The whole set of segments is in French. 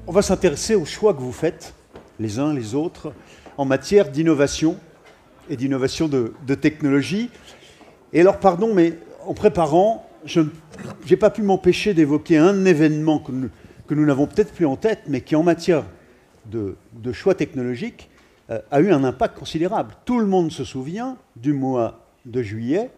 on va s'intéresser aux choix que vous faites, les uns les autres, en matière d'innovation et d'innovation de technologie. Et alors, pardon, mais en préparant, je n'ai pas pu m'empêcher d'évoquer un événement que nous n'avons peut-être plus en tête, mais qui, en matière de choix technologiques, a eu un impact considérable. Tout le monde se souvient du mois de juillet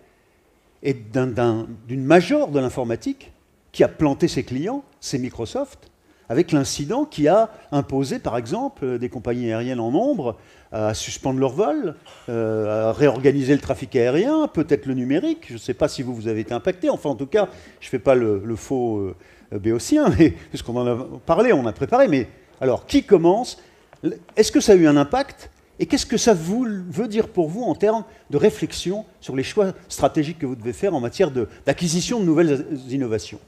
et d'une major de l'informatique qui a planté ses clients, c'est Microsoft, avec l'incident qui a imposé, par exemple, des compagnies aériennes en nombre à suspendre leur vol, à réorganiser le trafic aérien, peut-être le numérique. Je ne sais pas si vous avez été impacté. Enfin, en tout cas, je ne fais pas le faux béotien, mais, puisqu'on en a parlé, on a préparé. Mais alors, qui commence? Est-ce que ça a eu un impact? Et qu'est-ce que ça veut dire pour vous en termes de réflexion sur les choix stratégiques que vous devez faire en matière d'acquisition de nouvelles innovations?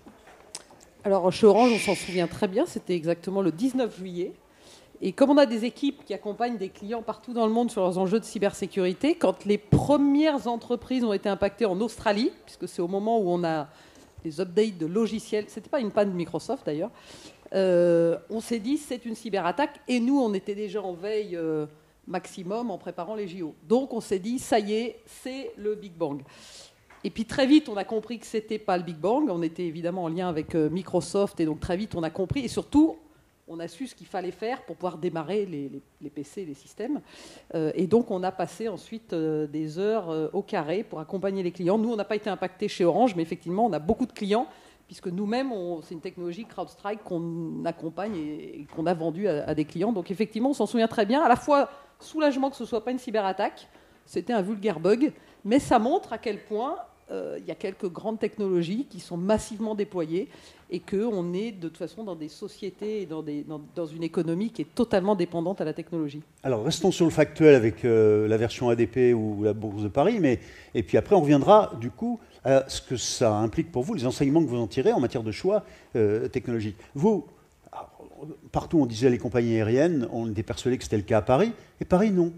Alors, chez Orange, on s'en souvient très bien, c'était exactement le 19 juillet. Et comme on a des équipes qui accompagnent des clients partout dans le monde sur leurs enjeux de cybersécurité, quand les premières entreprises ont été impactées en Australie, puisque c'est au moment où on a les updates de logiciels, ce n'était pas une panne de Microsoft d'ailleurs, on s'est dit c'est une cyberattaque, et nous on était déjà en veille maximum en préparant les JO. Donc on s'est dit ça y est, c'est le Big Bang. Et puis très vite, on a compris que ce n'était pas le Big Bang. On était évidemment en lien avec Microsoft, et donc très vite, on a compris. Et surtout, on a su ce qu'il fallait faire pour pouvoir démarrer les PC, les systèmes. Et donc, on a passé ensuite des heures au carré pour accompagner les clients. Nous, on n'a pas été impactés chez Orange, mais effectivement, on a beaucoup de clients, puisque nous-mêmes, c'est une technologie CrowdStrike qu'on accompagne et qu'on a vendue à des clients. Donc effectivement, on s'en souvient très bien. À la fois, soulagement que ce ne soit pas une cyberattaque, c'était un vulgaire bug, mais ça montre à quel point il y a quelques grandes technologies qui sont massivement déployées et qu'on est de toute façon dans des sociétés et dans une économie qui est totalement dépendante à la technologie. Alors restons sur le factuel avec la version ADP ou la Bourse de Paris, et puis après on reviendra du coup à ce que ça implique pour vous, les enseignements que vous en tirez en matière de choix technologiques. Vous, partout on disait les compagnies aériennes, on était persuadé que c'était le cas à Paris, et Paris non.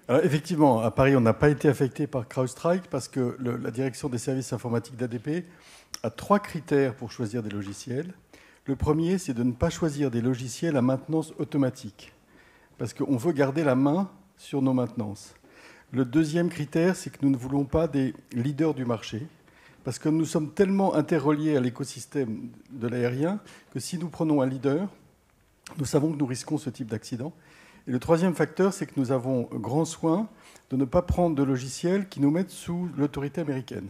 Alors, effectivement, à Paris, on n'a pas été affecté par CrowdStrike parce que la direction des services informatiques d'ADP a 3 critères pour choisir des logiciels. Le premier, c'est de ne pas choisir des logiciels à maintenance automatique parce qu'on veut garder la main sur nos maintenances. Le deuxième critère, c'est que nous ne voulons pas des leaders du marché parce que nous sommes tellement interreliés à l'écosystème de l'aérien que si nous prenons un leader, nous savons que nous risquons ce type d'accident. Et le troisième facteur, c'est que nous avons grand soin de ne pas prendre de logiciels qui nous mettent sous l'autorité américaine.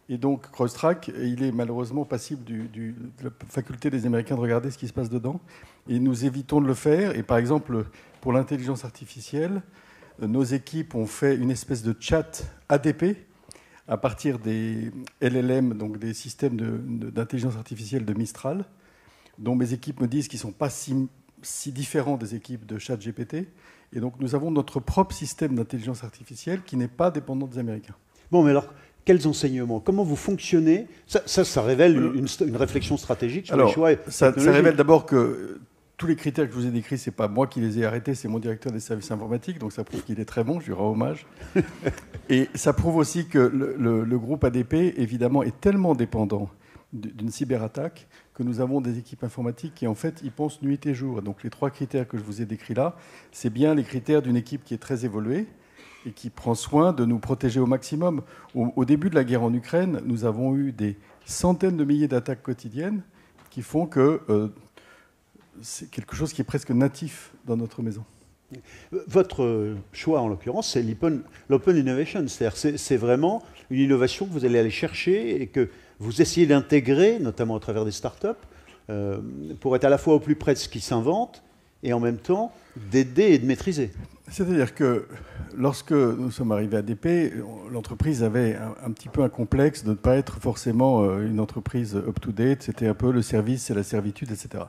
Et donc, CrowdStrike, il est malheureusement passible de la faculté des Américains de regarder ce qui se passe dedans. Et nous évitons de le faire. Et par exemple, pour l'intelligence artificielle, nos équipes ont fait une espèce de chat ADP à partir des LLM, donc des systèmes d'intelligence artificielle de Mistral, dont mes équipes me disent qu'ils ne sont pas si différents des équipes de ChatGPT. Et donc, nous avons notre propre système d'intelligence artificielle qui n'est pas dépendant des Américains. Bon, mais alors, quels enseignements? Comment vous fonctionnez? Ça révèle une réflexion stratégique sur les choix ça révèle d'abord que tous les critères que je vous ai décrits, ce n'est pas moi qui les ai arrêtés, c'est mon directeur des services informatiques. Donc, ça prouve qu'il est très bon, je lui rends hommage. Et ça prouve aussi que le groupe ADP, évidemment, est tellement dépendant d'une cyberattaque que nous avons des équipes informatiques qui, en fait, y pensent nuit et jour. Donc, les 3 critères que je vous ai décrits là, c'est bien les critères d'une équipe qui est très évoluée et qui prend soin de nous protéger au maximum. Au début de la guerre en Ukraine, nous avons eu des centaines de milliers d'attaques quotidiennes qui font que c'est quelque chose qui est presque natif dans notre maison. Votre choix, en l'occurrence, c'est l'open innovation. C'est-à-dire c'est vraiment une innovation que vous allez aller chercher et que vous essayez d'intégrer, notamment à travers des startups, pour être à la fois au plus près de ce qui s'invente et en même temps d'aider et de maîtriser. C'est-à-dire que lorsque nous sommes arrivés à ADP, l'entreprise avait un petit peu un complexe de ne pas être forcément une entreprise up-to-date. C'était un peu le service, c'est la servitude, etc.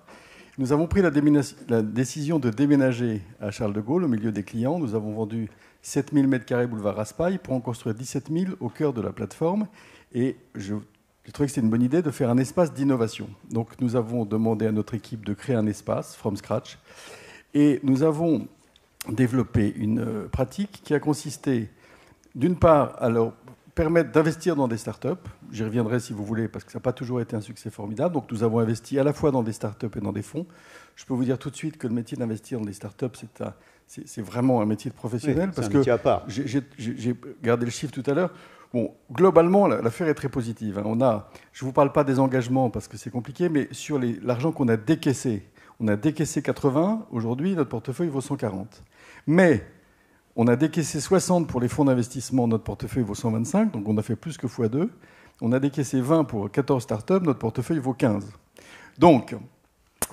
Nous avons pris la décision de déménager à Charles de Gaulle, au milieu des clients. Nous avons vendu 7000 m² boulevard Raspail pour en construire 17 000 au cœur de la plateforme. Et j'ai trouvé que c'était une bonne idée de faire un espace d'innovation. Donc nous avons demandé à notre équipe de créer un espace from scratch. Et nous avons développé une pratique qui a consisté, d'une part, à leur permettent d'investir dans des startups. J'y reviendrai si vous voulez, parce que ça n'a pas toujours été un succès formidable. Donc nous avons investi à la fois dans des startups et dans des fonds. Je peux vous dire tout de suite que le métier d'investir dans des startups, c'est vraiment un métier de professionnel. Oui, parce c'est un métier à part. J'ai gardé le chiffre tout à l'heure. Bon, globalement, l'affaire est très positive. Je ne vous parle pas des engagements parce que c'est compliqué, mais sur l'argent qu'on a décaissé, on a décaissé 80. Aujourd'hui, notre portefeuille vaut 140. Mais on a décaissé 60 pour les fonds d'investissement, notre portefeuille vaut 125, donc on a fait plus que x2. On a décaissé 20 pour 14 startups, notre portefeuille vaut 15. Donc,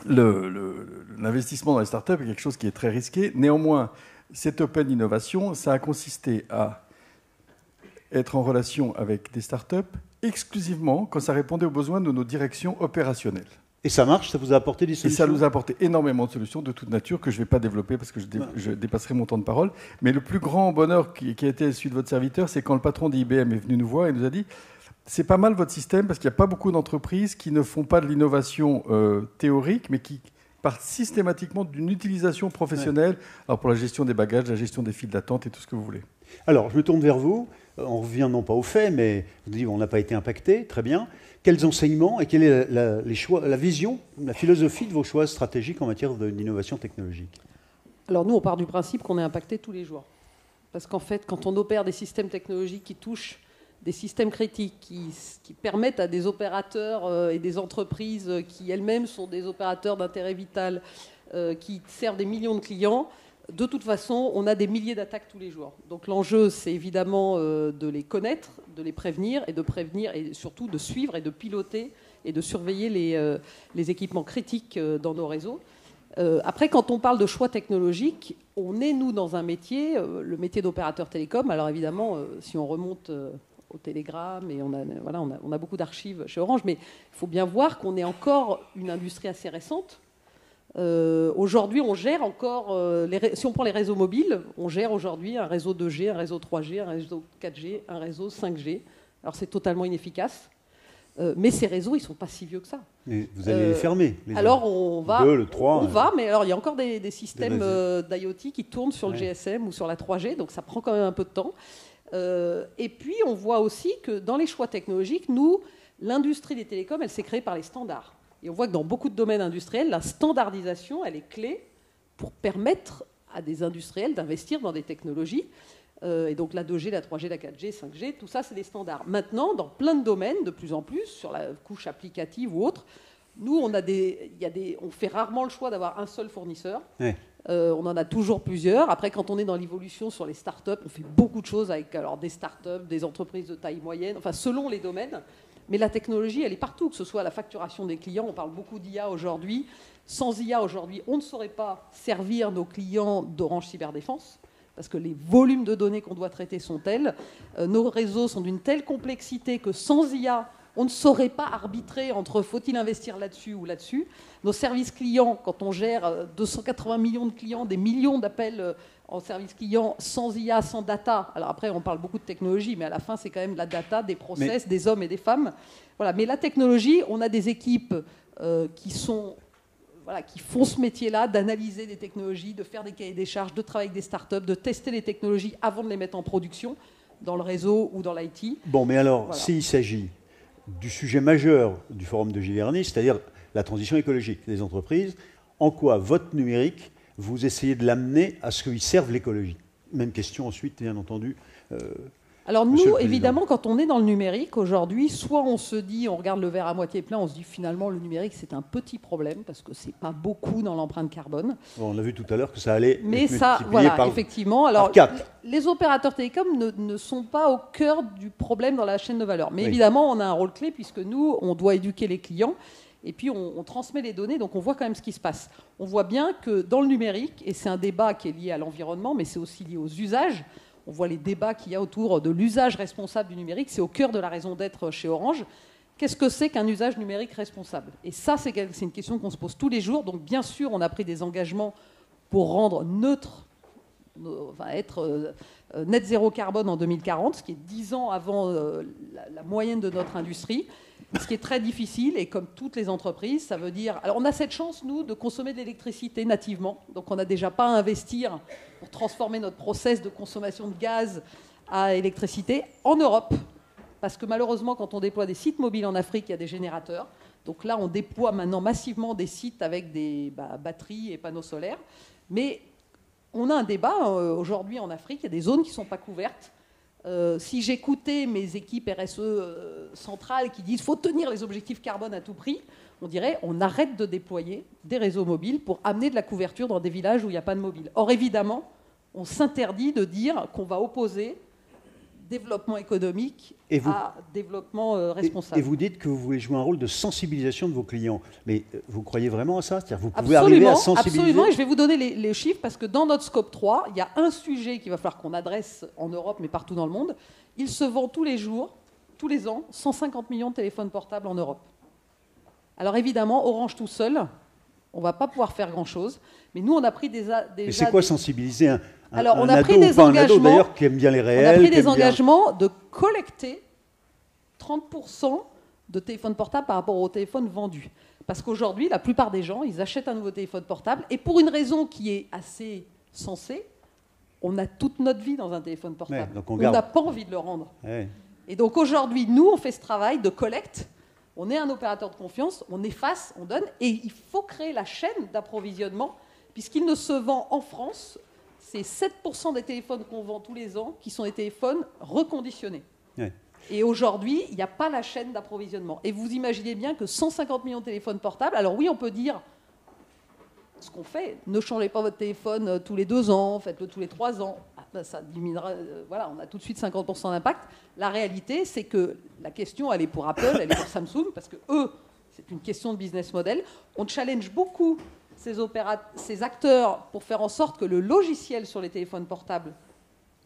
l'investissement dans les startups est quelque chose qui est très risqué. Néanmoins, cette Open Innovation, ça a consisté à être en relation avec des startups exclusivement quand ça répondait aux besoins de nos directions opérationnelles. Et ça marche? Ça vous a apporté des solutions? Et ça nous a apporté énormément de solutions de toute nature que je ne vais pas développer parce que je dépasserai mon temps de parole. Mais le plus grand bonheur qui a été celui de votre serviteur, c'est quand le patron d'IBM est venu nous voir et nous a dit « C'est pas mal votre système parce qu'il n'y a pas beaucoup d'entreprises qui ne font pas de l'innovation théorique, mais qui partent systématiquement d'une utilisation professionnelle alors pour la gestion des bagages, la gestion des files d'attente et tout ce que vous voulez. » Alors, je me tourne vers vous. On revient non pas aux faits, mais vous dites on n'a pas été impacté, très bien. Quels enseignements et quelle est la vision, la philosophie de vos choix stratégiques en matière d'innovation technologique? Alors nous, on part du principe qu'on est impacté tous les jours. Parce qu'en fait, quand on opère des systèmes technologiques qui touchent des systèmes critiques, qui permettent à des opérateurs et des entreprises qui elles-mêmes sont des opérateurs d'intérêt vital, qui servent des millions de clients, de toute façon, on a des milliers d'attaques tous les jours. Donc l'enjeu, c'est évidemment de les connaître, de les prévenir et surtout de suivre et de piloter et de surveiller les équipements critiques dans nos réseaux. Après, quand on parle de choix technologiques, on est, nous, dans un métier, le métier d'opérateur télécom. Alors évidemment, si on remonte au télégramme, et on a beaucoup d'archives chez Orange, mais il faut bien voir qu'on est encore une industrie assez récente. Aujourd'hui, on gère encore, si on prend les réseaux mobiles, on gère aujourd'hui un réseau 2G, un réseau 3G, un réseau 4G, un réseau 5G. Alors c'est totalement inefficace, mais ces réseaux, ils ne sont pas si vieux que ça. Et vous allez les fermer alors on va, 2, le 3, mais alors il y a encore des systèmes d'IoT qui tournent sur le GSM ou sur la 3G, donc ça prend quand même un peu de temps. Et puis on voit aussi que dans les choix technologiques, nous, l'industrie des télécoms, elle s'est créée par les standards. Et on voit que dans beaucoup de domaines industriels, la standardisation, elle est clé pour permettre à des industriels d'investir dans des technologies. Et donc la 2G, la 3G, la 4G, 5G, tout ça, c'est des standards. Maintenant, dans plein de domaines, de plus en plus, sur la couche applicative ou autre, nous, on fait rarement le choix d'avoir un seul fournisseur. Ouais. On en a toujours plusieurs. Après, quand on est dans l'évolution sur les startups, on fait beaucoup de choses avec des startups, des entreprises de taille moyenne, enfin selon les domaines. Mais la technologie, elle est partout, que ce soit la facturation des clients. On parle beaucoup d'IA aujourd'hui. Sans IA aujourd'hui, on ne saurait pas servir nos clients d'Orange Cyberdéfense parce que les volumes de données qu'on doit traiter sont tels. Nos réseaux sont d'une telle complexité que sans IA, on ne saurait pas arbitrer entre faut-il investir là-dessus ou là-dessus. Nos services clients, quand on gère 280 millions de clients, des millions d'appels en service client, sans IA, sans data. Alors après, on parle beaucoup de technologie, mais à la fin, c'est quand même la data, des process, des hommes et des femmes. Voilà. Mais la technologie, on a des équipes qui font ce métier-là, d'analyser des technologies, de faire des cahiers des charges, de travailler avec des startups, de tester les technologies avant de les mettre en production, dans le réseau ou dans l'IT. Bon, mais alors, s'il s'agit du sujet majeur du forum de Giverny, c'est-à-dire la transition écologique des entreprises, en quoi votre numérique, vous essayez de l'amener à ce qu'il serve l'écologie? Même question ensuite, bien entendu. Alors nous, évidemment, quand on est dans le numérique aujourd'hui, soit on se dit, on regarde le verre à moitié plein, on se dit finalement le numérique c'est un petit problème parce que c'est pas beaucoup dans l'empreinte carbone. Bon, on a vu tout à l'heure que ça allait. Mais ça, voilà, effectivement. Alors, par 4. Les opérateurs télécoms ne sont pas au cœur du problème dans la chaîne de valeur. Mais évidemment, on a un rôle clé puisque nous, on doit éduquer les clients. Et puis, on transmet les données, donc on voit quand même ce qui se passe. On voit bien que dans le numérique, et c'est un débat qui est lié à l'environnement, mais c'est aussi lié aux usages, on voit les débats qu'il y a autour de l'usage responsable du numérique, c'est au cœur de la raison d'être chez Orange. Qu'est-ce que c'est qu'un usage numérique responsable? Et ça, c'est une question qu'on se pose tous les jours. Donc, bien sûr, on a pris des engagements pour rendre neutre, être net zéro carbone en 2040, ce qui est 10 ans avant la moyenne de notre industrie. Ce qui est très difficile, et comme toutes les entreprises, ça veut dire... Alors, on a cette chance, nous, de consommer de l'électricité nativement. Donc, on n'a déjà pas à investir pour transformer notre process de consommation de gaz à électricité en Europe. Parce que malheureusement, quand on déploie des sites mobiles en Afrique, il y a des générateurs. Donc là, on déploie maintenant massivement des sites avec des batteries et panneaux solaires. Mais on a un débat aujourd'hui en Afrique, il y a des zones qui ne sont pas couvertes. Si j'écoutais mes équipes RSE centrales qui disent qu'il faut tenir les objectifs carbone à tout prix, on dirait on arrête de déployer des réseaux mobiles pour amener de la couverture dans des villages où il n'y a pas de mobile. Or, évidemment, on s'interdit de dire qu'on va opposer développement économique à développement responsable. Et vous dites que vous voulez jouer un rôle de sensibilisation de vos clients. Mais vous croyez vraiment à ça? C'est-à-dire vous pouvez arriver à sensibiliser? Absolument, et je vais vous donner les chiffres parce que dans notre scope 3, il y a un sujet qu'il va falloir qu'on adresse en Europe, mais partout dans le monde. Il se vend tous les jours, tous les ans, 150 millions de téléphones portables en Europe. Alors évidemment, Orange tout seul, on ne va pas pouvoir faire grand-chose, mais nous, on a pris Mais c'est quoi sensibiliser Alors, on a pris des engagements, d'ailleurs, qui aime bien les réels. On a pris des engagements de collecter 30% de téléphones portables par rapport aux téléphones vendus. Parce qu'aujourd'hui, la plupart des gens, ils achètent un nouveau téléphone portable, et pour une raison qui est assez sensée, on a toute notre vie dans un téléphone portable. Ouais, donc on n'a pas envie de le rendre. Ouais. Et donc aujourd'hui, nous, on fait ce travail de collecte. On est un opérateur de confiance, on efface, on donne, et il faut créer la chaîne d'approvisionnement, puisqu'il ne se vend en France, c'est 7% des téléphones qu'on vend tous les ans qui sont des téléphones reconditionnés. Ouais. Et aujourd'hui, il n'y a pas la chaîne d'approvisionnement. Et vous imaginez bien que 150 millions de téléphones portables, alors oui, on peut dire ce qu'on fait, ne changez pas votre téléphone tous les 2 ans, faites-le tous les 3 ans. Ça diminuera, voilà, on a tout de suite 50% d'impact. La réalité, c'est que la question, elle est pour Apple, elle est pour Samsung, parce que eux, c'est une question de business model. On challenge beaucoup ces acteurs pour faire en sorte que le logiciel sur les téléphones portables,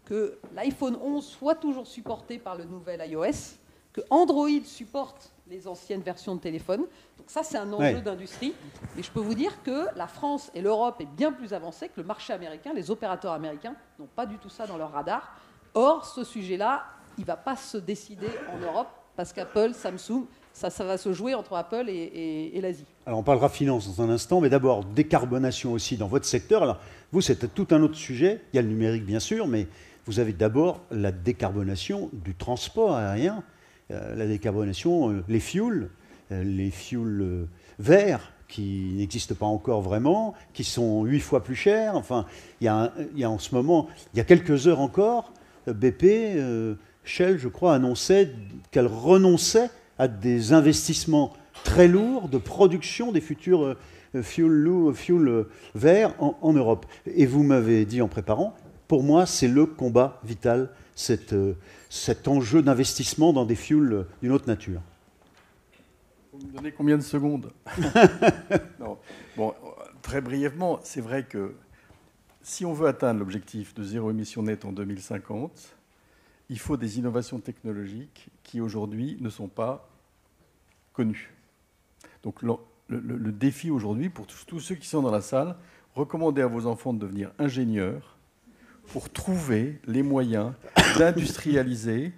que l'iPhone 11 soit toujours supporté par le nouvel iOS, que Android supporte les anciennes versions de téléphone. Donc ça, c'est un enjeu d'industrie. Mais je peux vous dire que la France et l'Europe est bien plus avancée que le marché américain. Les opérateurs américains n'ont pas du tout ça dans leur radar. Or, ce sujet-là, il ne va pas se décider en Europe parce qu'Apple, Samsung, ça va se jouer entre Apple et l'Asie. Alors, on parlera finance dans un instant, mais d'abord, décarbonation aussi dans votre secteur. Alors, vous, c'est tout un autre sujet. Il y a le numérique, bien sûr, mais vous avez d'abord la décarbonation du transport aérien, la décarbonation, les fuels verts qui n'existent pas encore vraiment, qui sont 8 fois plus chers. Enfin, il y a en ce moment, il y a quelques heures encore, BP, Shell, je crois, annonçait qu'elle renonçait à des investissements très lourds de production des futurs fuels verts en Europe. Et vous m'avez dit en préparant, pour moi, c'est le combat vital, cet enjeu d'investissement dans des fuels d'une autre nature. Vous me donnez combien de secondes? Non. Bon, très brièvement, c'est vrai que si on veut atteindre l'objectif de zéro émission nette en 2050, il faut des innovations technologiques qui aujourd'hui ne sont pas connues. Donc le défi aujourd'hui, pour tous ceux qui sont dans la salle, recommandez à vos enfants de devenir ingénieurs pour trouver les moyens d'industrialiser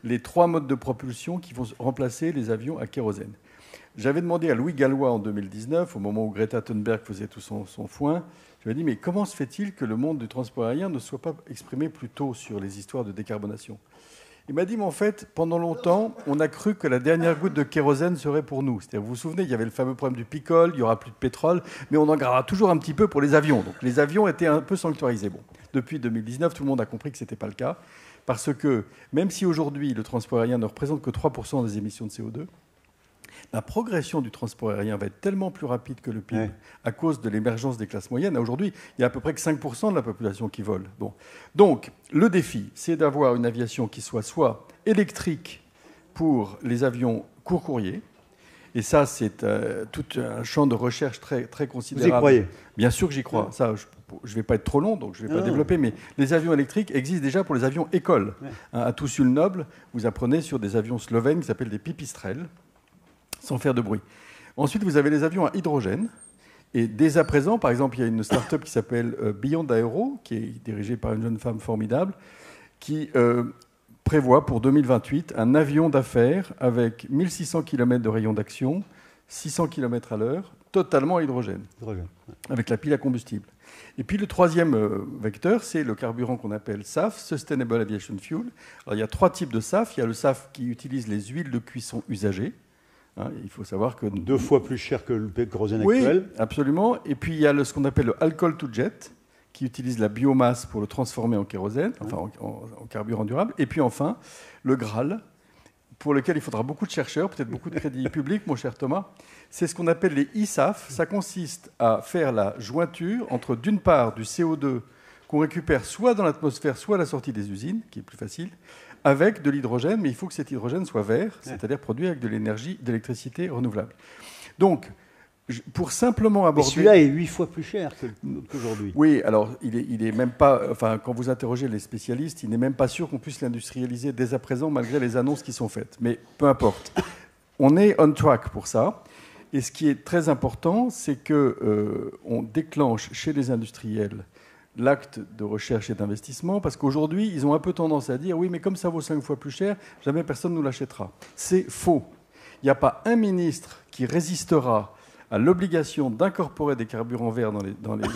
les 3 modes de propulsion qui vont remplacer les avions à kérosène. J'avais demandé à Louis Gallois en 2019, au moment où Greta Thunberg faisait tout son foin, je lui ai dit, mais comment se fait-il que le monde du transport aérien ne soit pas exprimé plus tôt sur les histoires de décarbonation? Il m'a dit, mais en fait, pendant longtemps, on a cru que la dernière goutte de kérosène serait pour nous. C'est-à-dire, vous vous souvenez, il y avait le fameux problème du pick-all, il n'y aura plus de pétrole, mais on en gardera toujours un petit peu pour les avions. Donc les avions étaient un peu sanctuarisés. Bon, depuis 2019, tout le monde a compris que ce n'était pas le cas, parce que même si aujourd'hui le transport aérien ne représente que 3% des émissions de CO2, la progression du transport aérien va être tellement plus rapide que le PIB à cause de l'émergence des classes moyennes. Aujourd'hui, il y a à peu près que 5% de la population qui vole. Bon. Donc, le défi, c'est d'avoir une aviation qui soit électrique pour les avions court courrier. Et ça, c'est tout un champ de recherche très, très considérable. Vous y croyez? Bien sûr que j'y crois. Ça, je ne vais pas être trop long, donc je ne vais pas développer. Mais les avions électriques existent déjà pour les avions écoles. À Toussul-Noble, vous apprenez sur des avions slovènes qui s'appellent des pipistrelles, sans faire de bruit. Ensuite, vous avez les avions à hydrogène. Et dès à présent, par exemple, il y a une start-up qui s'appelle Beyond Aero, qui est dirigée par une jeune femme formidable, qui prévoit pour 2028 un avion d'affaires avec 1600 km de rayon d'action, 600 km à l'heure, totalement à hydrogène, avec la pile à combustible. Et puis le troisième vecteur, c'est le carburant qu'on appelle SAF, Sustainable Aviation Fuel. Alors, il y a 3 types de SAF. Il y a le SAF qui utilise les huiles de cuisson usagées. Il faut savoir que 2 fois plus cher que le kérosène oui, actuel. Absolument. Et puis il y a ce qu'on appelle le alcohol to jet, qui utilise la biomasse pour le transformer en kérosène, enfin en carburant durable. Et puis enfin, le Graal, pour lequel il faudra beaucoup de chercheurs, peut-être beaucoup de crédits publics, mon cher Thomas. C'est ce qu'on appelle les e-SAF. Ça consiste à faire la jointure entre, d'une part, du CO2 qu'on récupère soit dans l'atmosphère, soit à la sortie des usines, qui est plus facile, avec de l'hydrogène, mais il faut que cet hydrogène soit vert, c'est-à-dire produit avec de l'énergie, d'électricité renouvelable. Donc, pour simplement aborder... Et celui-là est 8 fois plus cher qu'aujourd'hui. Oui, alors il est même pas... Enfin, quand vous interrogez les spécialistes, il n'est même pas sûr qu'on puisse l'industrialiser dès à présent, malgré les annonces qui sont faites. Mais peu importe. On est on track pour ça. Et ce qui est très important, c'est qu'on déclenche chez les industriels l'acte de recherche et d'investissement, parce qu'aujourd'hui, ils ont un peu tendance à dire « oui, mais comme ça vaut 5 fois plus cher, jamais personne ne nous l'achètera ». C'est faux. Il n'y a pas un ministre qui résistera à l'obligation d'incorporer des carburants verts dans les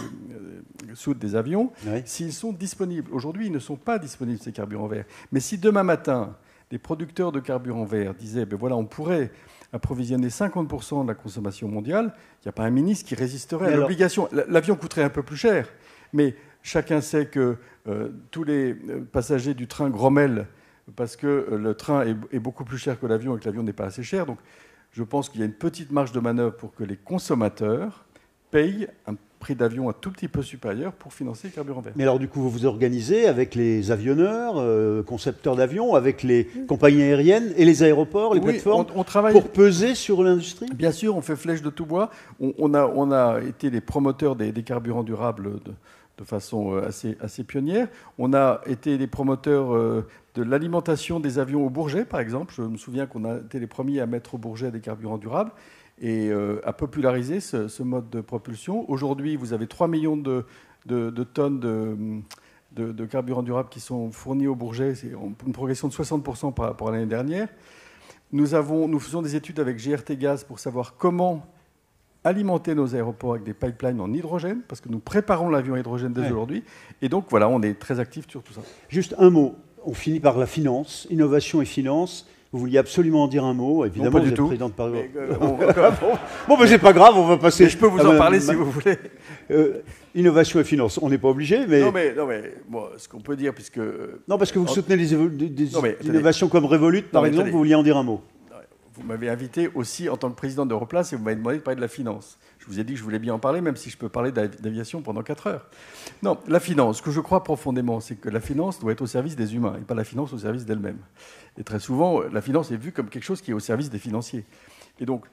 soutes des avions s'ils sont disponibles. Aujourd'hui, ils ne sont pas disponibles, ces carburants verts. Mais si demain matin, les producteurs de carburants verts disaient ben voilà, on pourrait approvisionner 50% de la consommation mondiale, il n'y a pas un ministre qui résisterait à l'obligation. L'avion coûterait un peu plus cher, mais chacun sait que tous les passagers du train grommellent parce que le train est beaucoup plus cher que l'avion et que l'avion n'est pas assez cher. Donc, je pense qu'il y a une petite marge de manœuvre pour que les consommateurs payent un prix d'avion un tout petit peu supérieur pour financer le carburant vert. Mais alors, du coup, vous vous organisez avec les avionneurs, concepteurs d'avions, avec les compagnies aériennes et les aéroports, les plateformes, on travaille pour peser sur l'industrie ? Bien sûr, on fait flèche de tout bois. On a été les promoteurs des carburants durables de façon assez pionnière. On a été les promoteurs de l'alimentation des avions au Bourget, par exemple. Je me souviens qu'on a été les premiers à mettre au Bourget des carburants durables et à populariser ce mode de propulsion. Aujourd'hui, vous avez 3 millions de tonnes de carburants durables qui sont fournis au Bourget. C'est une progression de 60% par rapport à l'année dernière. Nous faisons des études avec GRT Gaz pour savoir comment alimenter nos aéroports avec des pipelines en hydrogène, parce que nous préparons l'avion à hydrogène dès aujourd'hui. Et donc, voilà, on est très actifs sur tout ça. Juste un mot. On finit par la finance, innovation et finance. Vous vouliez absolument en dire un mot, évidemment. Non, pas du tout. Président de Paris. Bon, mais c'est pas grave, on va passer. Mais je peux vous en parler si vous voulez. Innovation et finance, on n'est pas obligé, mais... Non, mais bon, ce qu'on peut dire, puisque... Non, parce que vous soutenez des innovations comme Revolut, par exemple, vous vouliez en dire un mot. Vous m'avez invité aussi en tant que président d'Europlace et vous m'avez demandé de parler de la finance. Je vous ai dit que je voulais bien en parler, même si je peux parler d'aviation pendant 4 heures. Non, la finance, ce que je crois profondément, c'est que la finance doit être au service des humains et pas la finance au service d'elle-même. Et très souvent, la finance est vue comme quelque chose qui est au service des financiers. Et donc,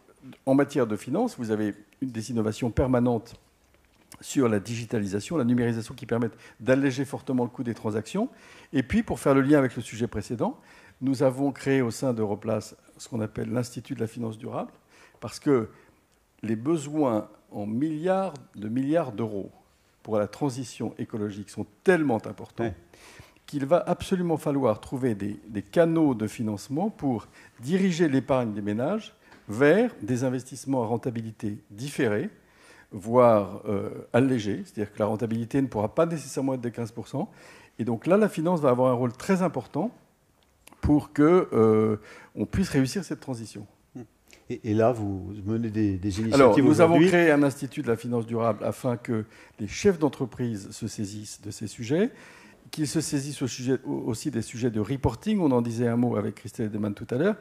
en matière de finance, vous avez des innovations permanentes sur la digitalisation, la numérisation qui permettent d'alléger fortement le coût des transactions. Et puis, pour faire le lien avec le sujet précédent, nous avons créé au sein d'Europlace ce qu'on appelle l'Institut de la finance durable, parce que les besoins en milliards d'euros pour la transition écologique sont tellement importants qu'il va absolument falloir trouver des canaux de financement pour diriger l'épargne des ménages vers des investissements à rentabilité différée, voire allégée, c'est-à-dire que la rentabilité ne pourra pas nécessairement être de 15%. Et donc là, la finance va avoir un rôle très important pour qu'on puisse réussir cette transition. Et là, vous menez des initiatives. Alors, nous avons créé un institut de la finance durable afin que les chefs d'entreprise se saisissent de ces sujets, qu'ils se saisissent aussi des sujets de reporting. On en disait un mot avec Christelle Edelman tout à l'heure.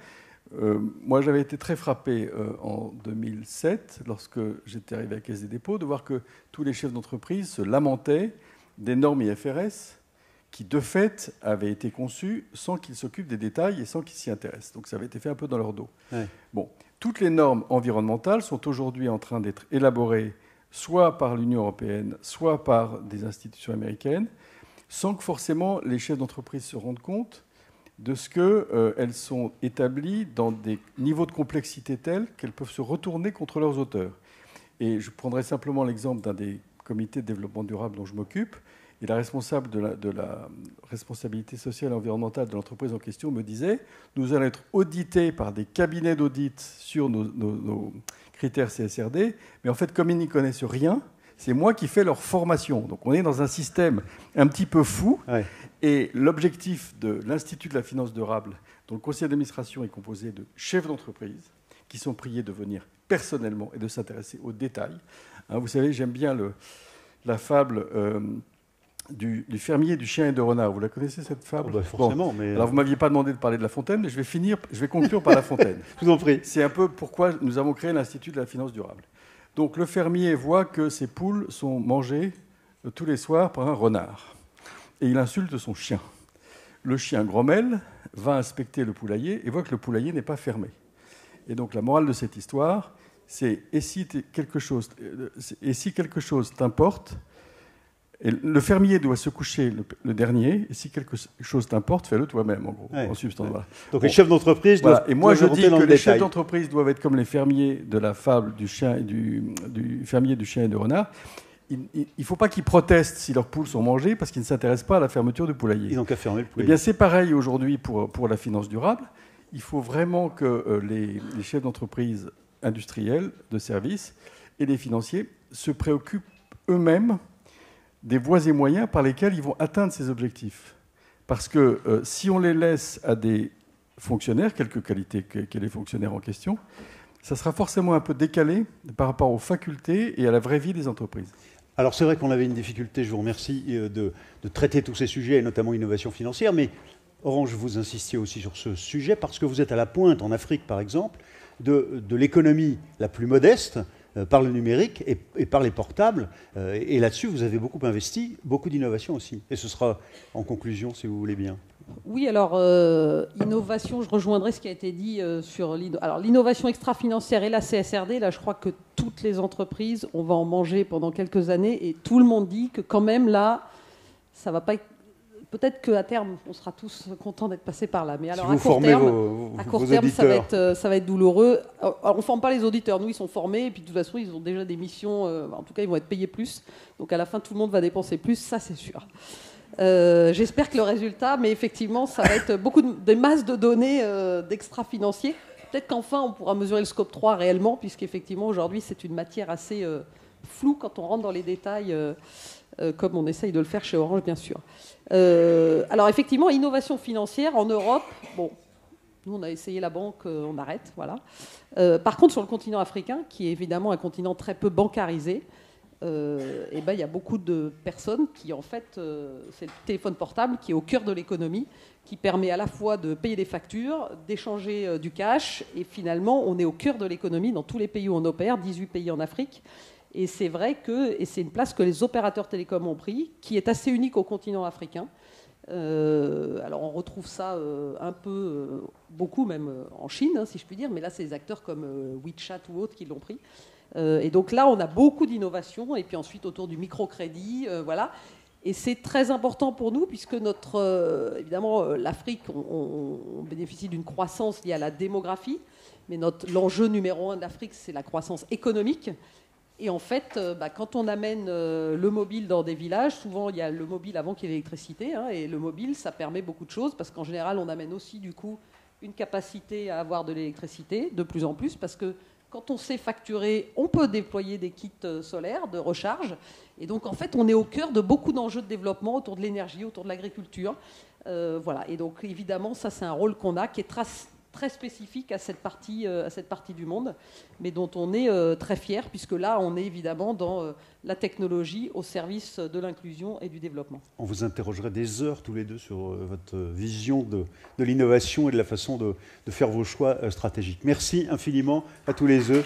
Moi, j'avais été très frappé en 2007, lorsque j'étais arrivé à Caisse des dépôts, de voir que tous les chefs d'entreprise se lamentaient des normes IFRS qui, de fait, avaient été conçues sans qu'ils s'occupent des détails et sans qu'ils s'y intéressent. Donc ça avait été fait un peu dans leur dos. Ouais. Bon, toutes les normes environnementales sont aujourd'hui en train d'être élaborées soit par l'Union européenne, soit par des institutions américaines, sans que forcément les chefs d'entreprise se rendent compte de ce qu'elles sont établies dans des niveaux de complexité tels qu'elles peuvent se retourner contre leurs auteurs. Et je prendrai simplement l'exemple d'un des comités de développement durable dont je m'occupe. Et la responsable de la responsabilité sociale et environnementale de l'entreprise en question me disait « Nous allons être audités par des cabinets d'audit sur nos critères CSRD, mais en fait, comme ils n'y connaissent rien, c'est moi qui fais leur formation. Donc on est dans un système un petit peu fou. Ouais. Et l'objectif de l'Institut de la finance durable, dont le conseil d'administration est composé de chefs d'entreprise, qui sont priés de venir personnellement et de s'intéresser aux détails. Hein, vous savez, j'aime bien la fable du fermier, du chien et de renard. Vous la connaissez, cette fable? Forcément. Bon. Mais... Alors, vous ne m'aviez pas demandé de parler de La Fontaine, mais je vais conclure par La Fontaine. Je vous en prie. C'est un peu pourquoi nous avons créé l'Institut de la finance durable. Donc, le fermier voit que ses poules sont mangées tous les soirs par un renard. Et il insulte son chien. Le chien grommelle, va inspecter le poulailler et voit que le poulailler n'est pas fermé. Et donc, la morale de cette histoire, c'est « et si quelque chose t'importe ?» Le fermier doit se coucher le dernier, et si quelque chose t'importe, fais-le toi-même, en gros, en substance. Voilà. Donc les chefs d'entreprise doivent... Et moi, je dis que les chefs d'entreprise doivent être comme les fermiers de la fable du fermier, du chien et du renard. Il ne faut pas qu'ils protestent si leurs poules sont mangées, parce qu'ils ne s'intéressent pas à la fermeture du poulailler. Ils n'ont qu'à fermer le poulailler. Eh bien, c'est pareil aujourd'hui pour la finance durable. Il faut vraiment que les chefs d'entreprise industriels, de services et les financiers se préoccupent eux-mêmes des voies et moyens par lesquels ils vont atteindre ces objectifs. Parce que si on les laisse à des fonctionnaires, quelque qualité qu'aient les fonctionnaires en question, ça sera forcément un peu décalé par rapport aux facultés et à la vraie vie des entreprises. Alors c'est vrai qu'on avait une difficulté, je vous remercie, de traiter tous ces sujets, et notamment innovation financière, mais Orange, vous insistiez aussi sur ce sujet parce que vous êtes à la pointe, en Afrique par exemple, de l'économie la plus modeste, par le numérique et par les portables. Et là-dessus, vous avez beaucoup investi, beaucoup d'innovation aussi. Et ce sera en conclusion, si vous voulez bien. Oui, alors, innovation, je rejoindrai ce qui a été dit sur l'innovation extra-financière et la CSRD. Là, je crois que toutes les entreprises, on va en manger pendant quelques années. Et tout le monde dit que quand même, là, ça va pas être... Peut-être qu'à terme, on sera tous contents d'être passés par là. Mais alors, si à court terme, ça va être douloureux. Alors, on ne forme pas les auditeurs. Nous, ils sont formés. Et puis, de toute façon, ils ont déjà des missions. En tout cas, ils vont être payés plus. Donc, à la fin, tout le monde va dépenser plus. Ça, c'est sûr. J'espère que le résultat... Mais effectivement, ça va être des masses de données d'extra-financiers. Peut-être qu'enfin, on pourra mesurer le scope 3 réellement, puisqu'effectivement, aujourd'hui, c'est une matière assez floue quand on rentre dans les détails, comme on essaye de le faire chez Orange, bien sûr. Alors effectivement, innovation financière en Europe, bon, nous on a essayé la banque, on arrête, voilà. Par contre, sur le continent africain, qui est évidemment un continent très peu bancarisé, il y a beaucoup de personnes qui, en fait, c'est le téléphone portable qui est au cœur de l'économie, qui permet à la fois de payer des factures, d'échanger du cash, et finalement, on est au cœur de l'économie dans tous les pays où on opère, 18 pays en Afrique. Et c'est vrai et c'est une place que les opérateurs télécoms ont pris, qui est assez unique au continent africain. Alors on retrouve ça beaucoup même en Chine, hein, si je puis dire, mais là c'est des acteurs comme WeChat ou autres qui l'ont pris. Et donc là on a beaucoup d'innovations, et puis ensuite autour du microcrédit, voilà. Et c'est très important pour nous, puisque évidemment l'Afrique, on bénéficie d'une croissance liée à la démographie, mais l'enjeu numéro 1 de l'Afrique, c'est la croissance économique. Et en fait, quand on amène le mobile dans des villages, souvent il y a le mobile avant qu'il y ait l'électricité, hein, et le mobile, ça permet beaucoup de choses, parce qu'en général, on amène aussi du coup une capacité à avoir de l'électricité, de plus en plus, parce que quand on sait facturer, on peut déployer des kits solaires de recharge. Et donc en fait, on est au cœur de beaucoup d'enjeux de développement autour de l'énergie, autour de l'agriculture. Voilà. Et donc évidemment, ça c'est un rôle qu'on a, qui est très spécifique à cette partie du monde, mais dont on est très fier, puisque là, on est évidemment dans la technologie au service de l'inclusion et du développement. On vous interrogerait des heures tous les deux sur votre vision de l'innovation et de la façon de faire vos choix stratégiques. Merci infiniment à tous les deux.